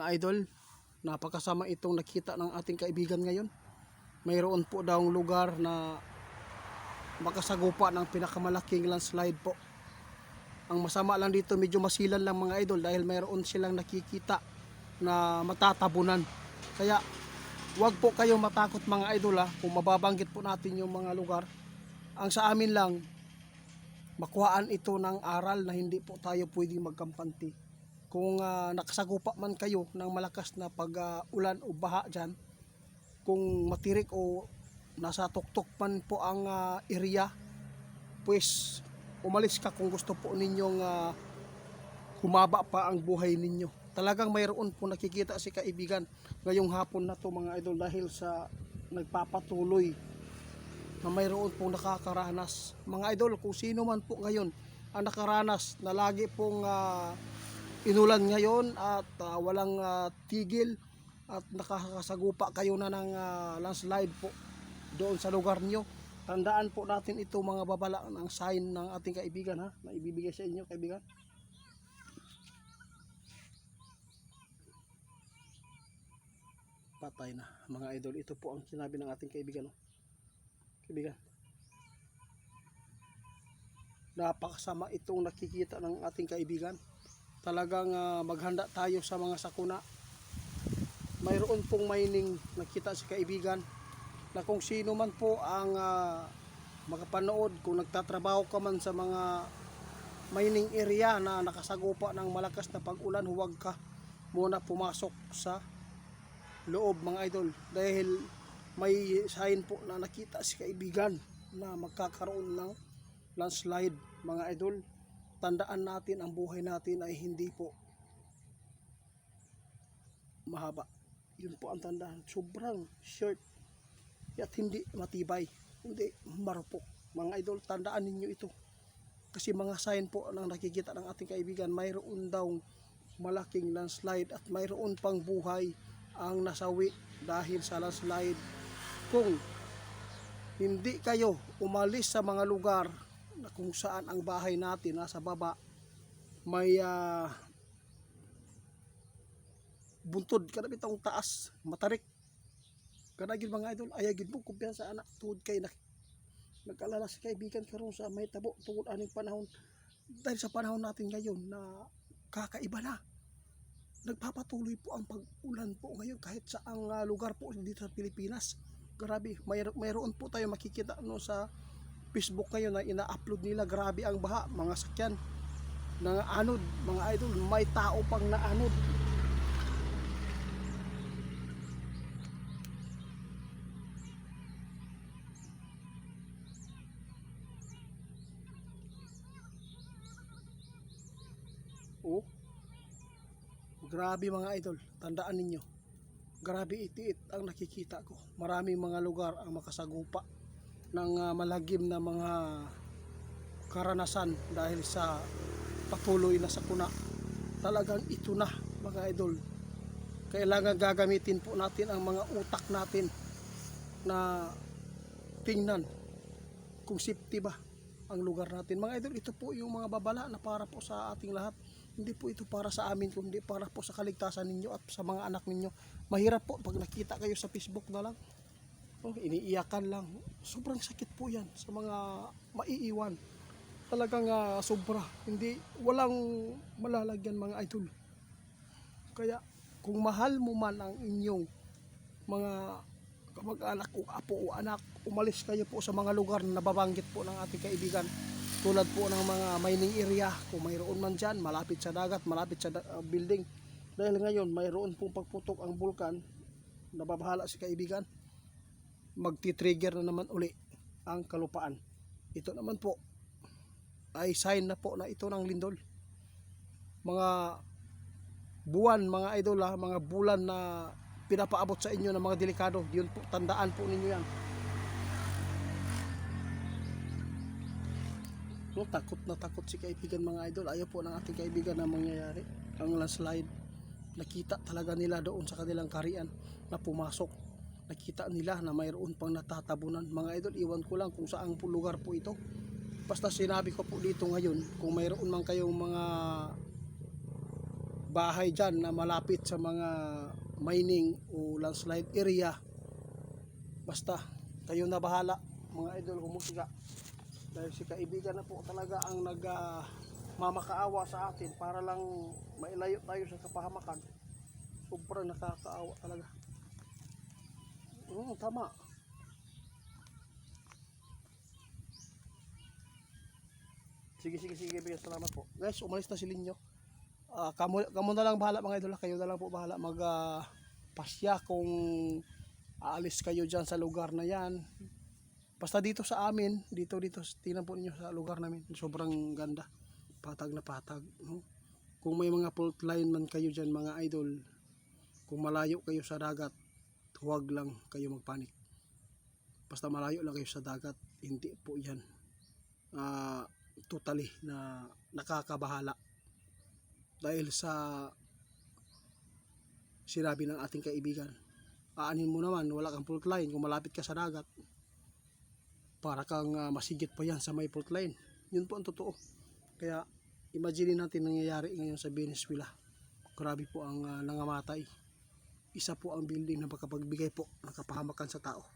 Mga idol, napakasama itong nakita ng ating kaibigan ngayon. Mayroon po daw lugar na makasagupa ng pinakamalaking landslide po. Ang masama lang dito, medyo masilan lang mga idol dahil mayroon silang nakikita na matatabunan. Kaya wag po kayong matakot mga idol kung mababanggit po natin yung mga lugar. Ang sa amin lang, makuhaan ito ng aral na hindi po tayo pwedeng magkampante. Kung nakasagupa man kayo ng malakas na pag-ulan o baha dyan, kung matirik o nasa tuktok man po ang area, pues umalis ka kung gusto po ninyong humaba pa ang buhay ninyo. Talagang mayroon po nakikita si kaibigan ngayong hapon na to mga idol dahil sa nagpapatuloy na mayroon pong nakakaranas. Mga idol, kung sino man po ngayon ang nakaranas na lagi pong inulan ngayon at walang tigil at nakakasagupa kayo na ng landslide po doon sa lugar nyo, tandaan po natin ito mga babala ng sign ng ating kaibigan na ibibigay sa inyo kaibigan. Patay na mga idol, ito po ang sinabi ng ating kaibigan. Kaibigan, napakasama itong nakikita ng ating kaibigan. Talagang maghanda tayo sa mga sakuna. Mayroon pong mining nakita si kaibigan na kung sino man po ang makapanood, kung nagtatrabaho ka man sa mga mining area na nakasagupa ng malakas na pag-ulan, huwag ka muna pumasok sa loob mga idol dahil may sign po na nakita si kaibigan na magkakaroon ng landslide mga idol. Tandaan natin ang buhay natin ay hindi po mahaba. Yun po ang tandaan. Sobrang short at hindi matibay, hindi marupok. Mga idol, tandaan ninyo ito. Kasi mga sign po nang nakikita ng ating kaibigan, mayroon daw malaking landslide at mayroon pang buhay ang nasawi dahil sa landslide. Kung hindi kayo umalis sa mga lugar na kung saan ang bahay natin nasa baba, may buntod kada bitong taas, matarik kanagin mga idol, ayagin mo kumpiyansa anak tuod kay nag-alala si kaibigan karon sa may tabo tungod aning panahon. Dahil sa panahon natin ngayon na kakaiba na, nagpapatuloy po ang pag-ulan po ngayon kahit sa ang lugar po dito sa Pilipinas. Grabe, mayroon po tayo makikita sa Facebook ngayon na ina-upload nila, grabe ang baha, mga sakyan na anod mga idol, may tao pang naanod. Oh, grabe mga idol, tandaan ninyo, grabe itiit ang nakikita ko. Maraming mga lugar ang makasagupa ng malagim na mga karanasan dahil sa patuloy na sakuna. Talagang ito na mga idol, kailangan gagamitin po natin ang mga utak natin na tingnan kung safety ba ang lugar natin mga idol. Ito po yung mga babala na para po sa ating lahat, hindi po ito para sa amin kundi para po sa kaligtasan ninyo at sa mga anak ninyo. Mahirap po pag nakita kayo sa Facebook na lang, iniiyakan lang. Sobrang sakit po yan sa mga maiiwan. Talagang sobra, hindi, walang malalagyan mga idol. Kaya kung mahal mo man ang inyong mga kamag-anak o apo o anak, umalis kayo po sa mga lugar na nababanggit po ng ating kaibigan, tulad po ng mga mining area. Kung mayroon man dyan malapit sa dagat, malapit sa building, dahil ngayon mayroon pong pagputok ang bulkan, nababahala si kaibigan, magti-trigger na naman uli ang kalupaan. Ito naman po ay sign na po na ito ng lindol. Mga buwan mga idol, mga bulan na pinapaabot sa inyo ng mga delikado, yun po, tandaan po ninyo yan. Takot na takot si kaibigan mga idol, ayaw po ng ating kaibigan na mangyayari ang landslide. Nakita talaga nila doon sa kanilang karian na pumasok, nakita nila na mayroon pang natatabunan mga idol. Iwan ko lang kung saan po lugar po ito, basta sinabi ko po dito ngayon, kung mayroon man kayong mga bahay dyan na malapit sa mga mining o landslide area, basta kayo na bahala mga idol, humusga. Dahil si kaibigan na po talaga ang mamakaawa sa atin para lang mailayo tayo sa kapahamakan. Sobrang nakakaawa talaga. Tama. Sige, kaibigan, salamat po. Guys, umalis na si Linyo. Kamo na lang bahala mga idol, kayo na lang po bahala pasya kung aalis kayo dyan sa lugar na yan. Basta dito sa amin, dito, tingnan po ninyo sa lugar namin, sobrang ganda, patag na patag. Kung may mga fault line man kayo dyan mga idol, kung malayo kayo sa dagat, huwag lang kayo magpanik. Basta malayo lang kayo sa dagat, hindi po yan totally na nakakabahala. Dahil sa sinabi ng ating kaibigan, aanin mo naman, wala kang fault line kung malapit ka sa dagat, para kang masigit pa yan sa may fault line. Yun po ang totoo. Kaya imagine natin nangyayari ngayon sa Venezuela. Grabe po ang nangamatay. Isa po ang building na makapagbigay po ng kapahamakan sa tao.